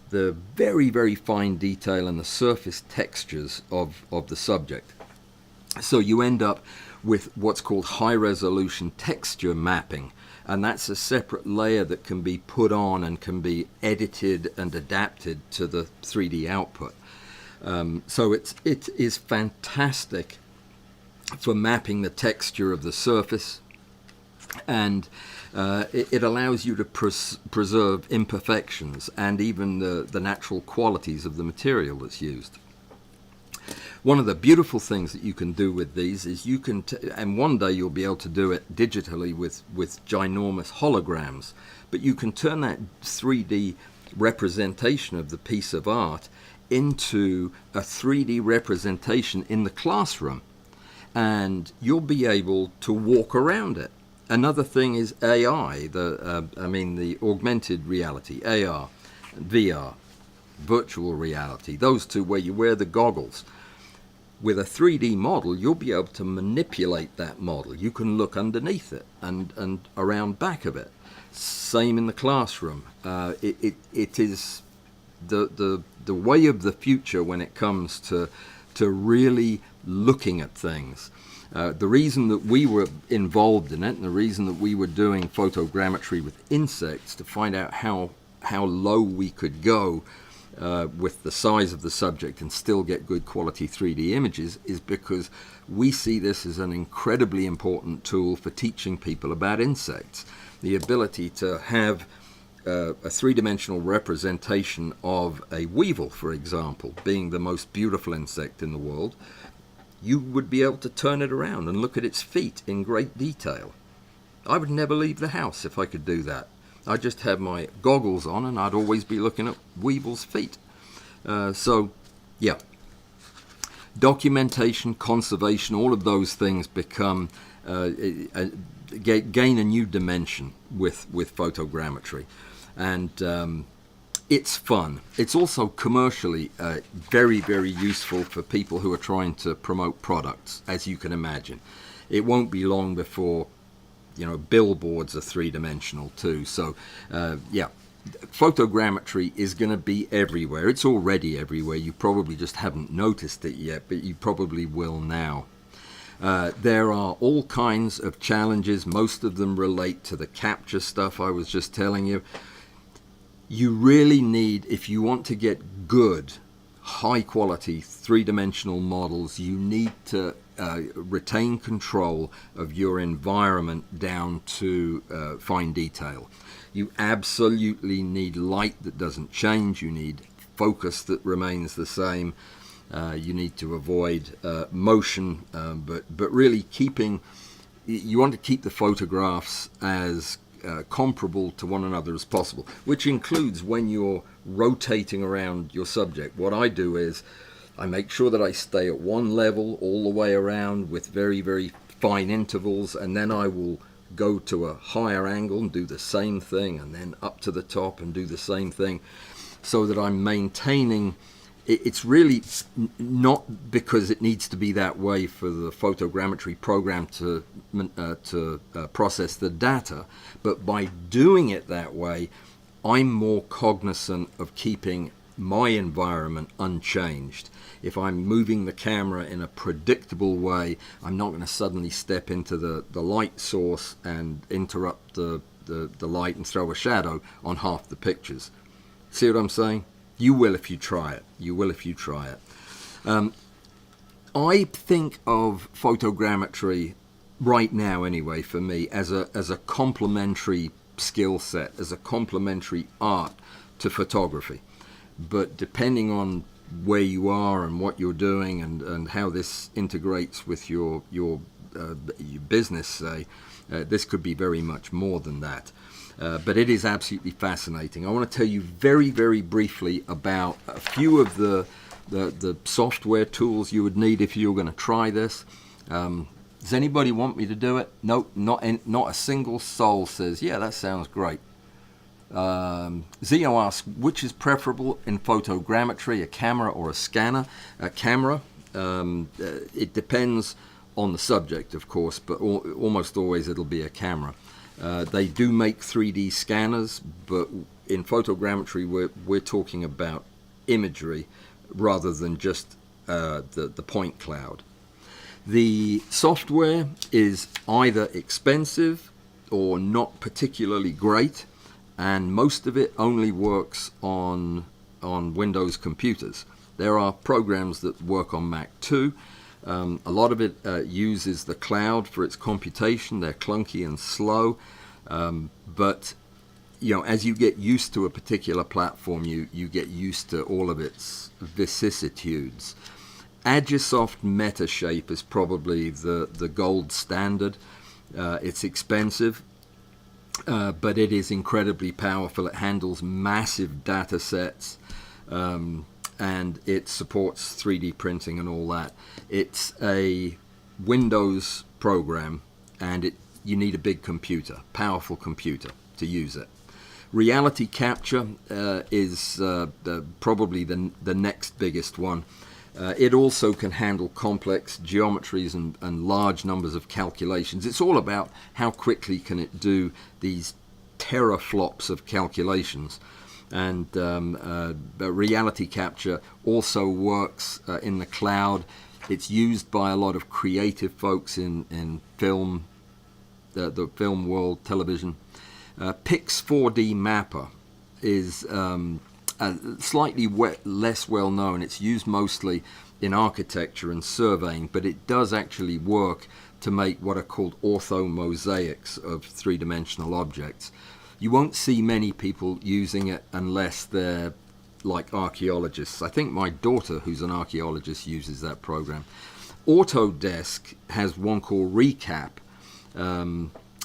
the very, very fine detail and the surface textures of the subject. So you end up with what's called high-resolution texture mapping, and that's a separate layer that can be put on and can be edited and adapted to the 3D output. So it is fantastic for mapping the texture of the surface, And it allows you to preserve imperfections and even the natural qualities of the material that's used. One of the beautiful things that you can do with these is you can, and one day you'll be able to do it digitally with ginormous holograms, but you can turn that 3D representation of the piece of art into a 3D representation in the classroom, and you'll be able to walk around it. Another thing is AI, the augmented reality, AR, VR, virtual reality, those two where you wear the goggles. With a 3D model, you'll be able to manipulate that model. You can look underneath it and around back of it. Same in the classroom. It is the way of the future when it comes to really looking at things. The reason that we were involved in it, and the reason that we were doing photogrammetry with insects to find out how low we could go with the size of the subject and still get good quality 3D images, is because we see this as an incredibly important tool for teaching people about insects. The ability to have a three-dimensional representation of a weevil, for example, being the most beautiful insect in the world, you would be able to turn it around and look at its feet in great detail. I would never leave the house if I could do that. I'd just have my goggles on and I'd always be looking at weevils' feet. So, yeah. Documentation, conservation, all of those things become, gain a new dimension with photogrammetry. And it's fun. It's also commercially very, very useful for people who are trying to promote products, as you can imagine. It won't be long before, billboards are three-dimensional too. So, yeah, photogrammetry is going to be everywhere. It's already everywhere. You probably just haven't noticed it yet, but you probably will now. There are all kinds of challenges. Most of them relate to the capture stuff I was just telling you. You really need, if you want to get good, high-quality, three-dimensional models, you need to retain control of your environment down to fine detail. You absolutely need light that doesn't change. You need focus that remains the same. You need to avoid motion, but really you want to keep the photographs as comparable to one another as possible, which includes when you're rotating around your subject. What I do is I make sure that I stay at one level all the way around with very, very fine intervals, and then I will go to a higher angle and do the same thing, and then up to the top and do the same thing, so that I'm maintaining. It's really not because it needs to be that way for the photogrammetry program to process the data, but by doing it that way, I'm more cognizant of keeping my environment unchanged. If I'm moving the camera in a predictable way, I'm not going to suddenly step into the light source and interrupt the light and throw a shadow on half the pictures. See what I'm saying? You will if you try it. You will if you try it. I think of photogrammetry right now, anyway, for me, as a complementary skill set, as a complementary art to photography. But depending on where you are and what you're doing and how this integrates with your business, say, this could be very much more than that. But it is absolutely fascinating. I want to tell you very, very briefly about a few of the software tools you would need if you were going to try this. Does anybody want me to do it? No, not a single soul says, yeah, that sounds great. Zio asks, which is preferable in photogrammetry, a camera or a scanner? A camera. It depends on the subject, of course, but almost always it'll be a camera. They do make 3D scanners, but in photogrammetry we're talking about imagery rather than just the point cloud. The software is either expensive or not particularly great, and most of it only works on Windows computers. There are programs that work on Mac too, A lot of it uses the cloud for its computation. They're clunky and slow, but you know, as you get used to a particular platform, you get used to all of its vicissitudes. Agisoft Metashape is probably the gold standard. It's expensive, but it is incredibly powerful. It handles massive data sets, and it supports 3D printing and all that. It's a Windows program, and you need a big computer, powerful computer, to use it. Reality capture is probably the next biggest one. It also can handle complex geometries and large numbers of calculations. It's all about how quickly can it do these teraflops of calculations. And reality capture also works in the cloud. It's used by a lot of creative folks in film, the film world, television. Pix 4D Mapper is slightly less well known. It's used mostly in architecture and surveying, but it does actually work to make what are called orthomosaics of three-dimensional objects. You won't see many people using it unless they're like archaeologists. I think my daughter, who's an archaeologist, uses that program. Autodesk has one called Recap,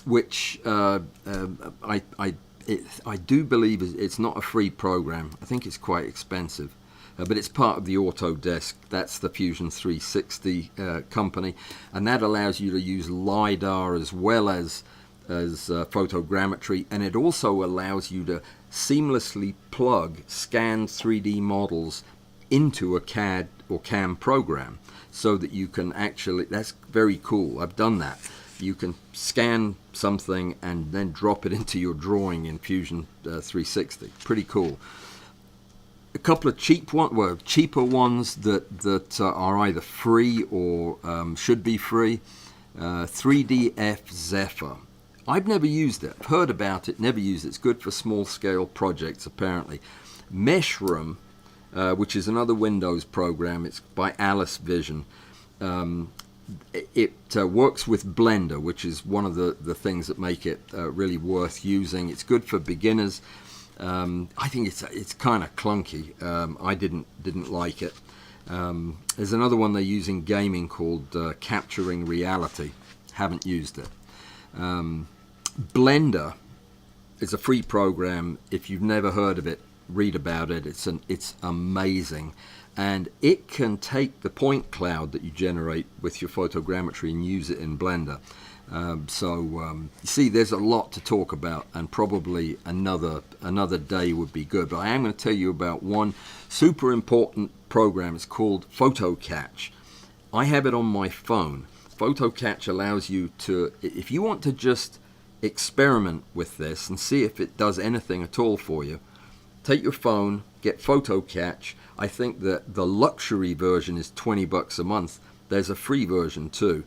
which I do believe it's not a free program. I think it's quite expensive, but it's part of the Autodesk. That's the Fusion 360 company, and that allows you to use LiDAR as well as photogrammetry, and it also allows you to seamlessly plug scanned 3D models into a CAD or CAM program, so that you can actually, that's very cool. I've done that. You can scan something and then drop it into your drawing in Fusion 360. Pretty cool. A couple of cheaper ones that are either free or should be free. 3DF Zephyr. I've never used it. I've heard about it, never used it. It's good for small-scale projects, apparently. Meshroom, which is another Windows program. It's by Alice Vision. It works with Blender, which is one of the things that make it really worth using. It's good for beginners. I think it's kind of clunky. I didn't like it. There's another one they use in gaming called Capturing Reality. Haven't used it. Blender is a free program. If you've never heard of it, read about it. It's amazing. And it can take the point cloud that you generate with your photogrammetry and use it in Blender. You see, there's a lot to talk about, and probably another day would be good. But I am going to tell you about one super important program. It's called PhotoCatch. I have it on my phone. PhotoCatch allows you to, if you want to just experiment with this and see if it does anything at all for you, take your phone, get PhotoCatch. I think that the luxury version is $20 a month. There's a free version too.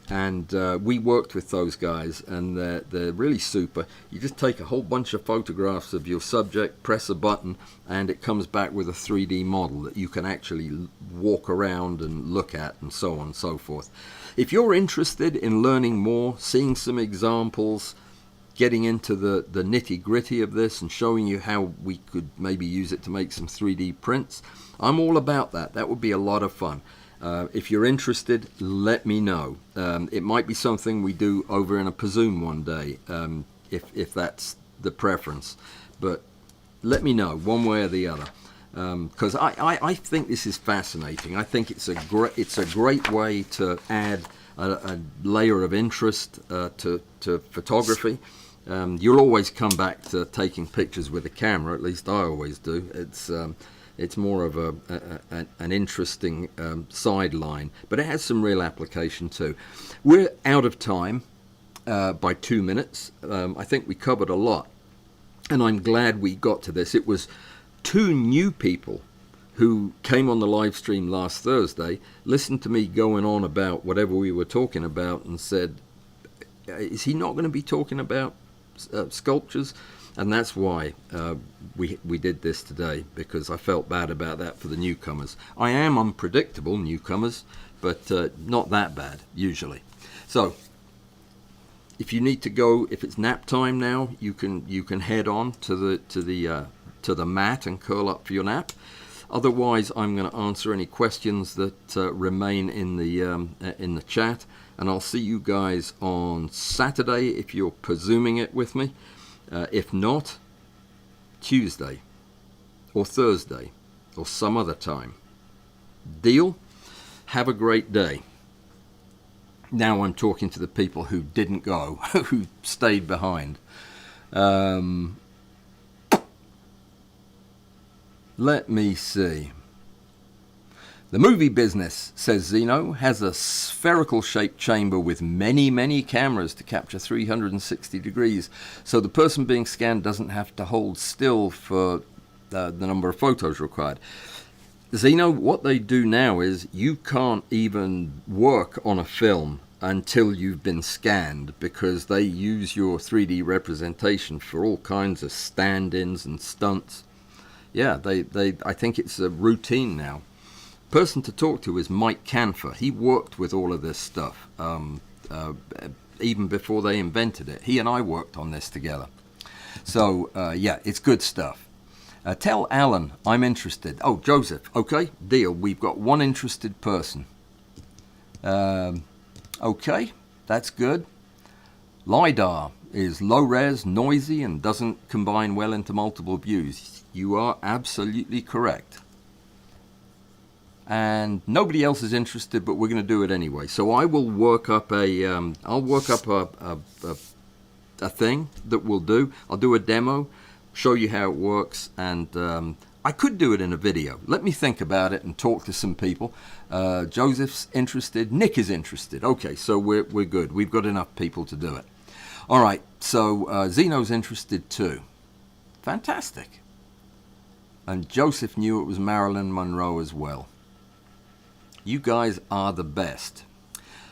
And we worked with those guys, and they're really super. You just take a whole bunch of photographs of your subject, press a button, and it comes back with a 3D model that you can actually walk around and look at, and so on and so forth. If you're interested in learning more, seeing some examples, getting into the nitty-gritty of this and showing you how we could maybe use it to make some 3D prints, I'm all about that. That would be a lot of fun. If you're interested, let me know. It might be something we do over in a Pazoom one day, if that's the preference. But let me know one way or the other, because I think this is fascinating. I think it's a great way to add a layer of interest to photography. You'll always come back to taking pictures with a camera. At least I always do. It's more of an interesting sideline, but it has some real application too. We're out of time by 2 minutes. I think we covered a lot, and I'm glad we got to this. It was 2 new people who came on the live stream last Thursday, listened to me going on about whatever we were talking about, and said, is he not going to be talking about sculptures? And that's why we did this today, because I felt bad about that for the newcomers. I am unpredictable, newcomers. but not that bad usually. So if you need to go, if it's nap time now, you can head on to the mat and curl up for your nap. Otherwise, I'm going to answer any questions that remain in the chat, and I'll see you guys on Saturday if you're presuming it with me. If not, Tuesday or Thursday or some other time. Deal? Have a great day. Now I'm talking to the people who didn't go, who stayed behind. Let me see. The movie business, says Zeno, has a spherical shaped chamber with many, many cameras to capture 360 degrees. So the person being scanned doesn't have to hold still for the number of photos required. Zeno, what they do now is you can't even work on a film until you've been scanned, because they use your 3D representation for all kinds of stand-ins and stunts. Yeah, I think it's a routine now. Person to talk to is Mike Canfer. He worked with all of this stuff even before they invented it. He and I worked on this together. So, yeah, it's good stuff. Tell Alan I'm interested. Oh, Joseph, okay, deal. We've got one interested person. Okay, that's good. LiDAR is low-res, noisy, and doesn't combine well into multiple views. You are absolutely correct. And nobody else is interested, but we're going to do it anyway. So I will work up a thing that we'll do. I'll do a demo, show you how it works, and I could do it in a video. Let me think about it and talk to some people. Joseph's interested. Nick is interested. Okay, so we're good. We've got enough people to do it. All right, so Zeno's interested too. Fantastic. And Joseph knew it was Marilyn Monroe as well. You guys are the best.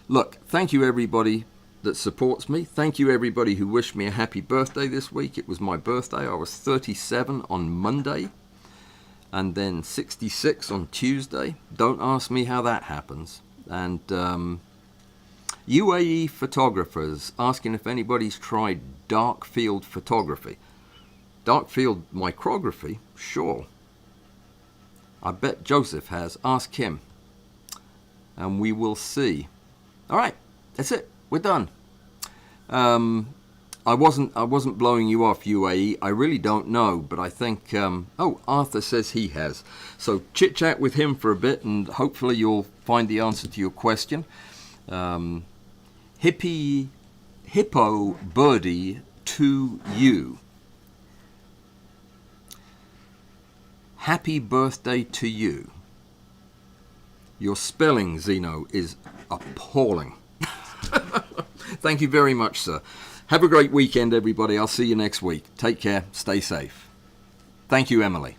Look, thank you everybody that supports me. Thank you everybody who wished me a happy birthday this week. It was my birthday. I was 37 on Monday and then 66 on Tuesday. Don't ask me how that happens. And UAE photographers asking if anybody's tried dark field photography. Dark field micrography? Sure. I bet Joseph has. Ask him. And we will see. All right, that's it. We're done. I wasn't blowing you off, UAE. I really don't know, but I think. Oh, Arthur says he has. So chit chat with him for a bit, and hopefully you'll find the answer to your question. Hippo birdie to you. Happy birthday to you. Your spelling, Zeno, is appalling. Thank you very much, sir. Have a great weekend, everybody. I'll see you next week. Take care. Stay safe. Thank you, Emily.